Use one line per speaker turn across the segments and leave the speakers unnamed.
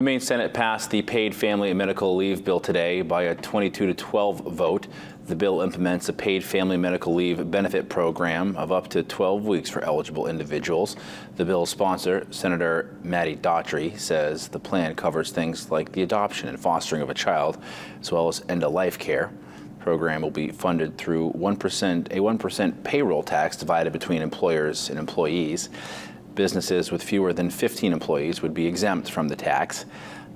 The Maine Senate passed the Paid Family and Medical Leave bill today by a 22-12 vote. The bill implements a paid family medical leave benefit program of up to 12 weeks for eligible individuals. The bill's sponsor, Senator Maddie Daughtry, says the plan covers things like the adoption and fostering of a child, as well as end-of-life care. The program will be funded through a 1% payroll tax divided between employers and employees. Businesses with fewer than 15 employees would be exempt from the tax.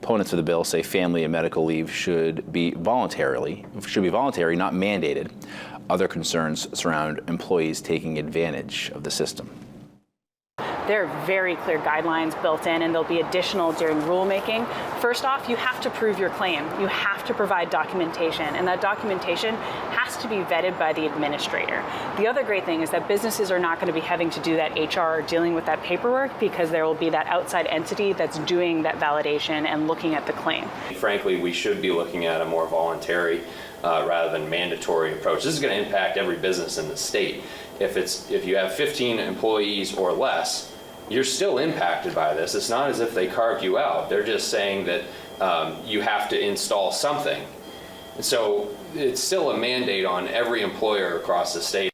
Opponents of the bill say family and medical leave should be voluntary, not mandated. Other concerns surround employees taking advantage of the system.
There are very clear guidelines built in, and there'll be additional during rulemaking. First off, you have to prove your claim. You have to provide documentation, and that documentation has to be vetted by the administrator. The other great thing is that businesses are not going to be having to do that HR or dealing with that paperwork, because there will be that outside entity that's doing that validation and looking at the claim.
Frankly, we should be looking at a more voluntary rather than mandatory approach. This is going to impact every business in the state. If you have 15 employees or less, you're still impacted by this. It's not as if they carved you out. They're just saying that you have to install something. And so it's still a mandate on every employer across the state.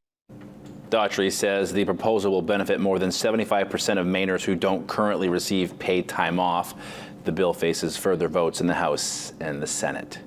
Daughtry says the proposal will benefit more than 75% of Mainers who don't currently receive paid time off. The bill faces further votes in the House and the Senate.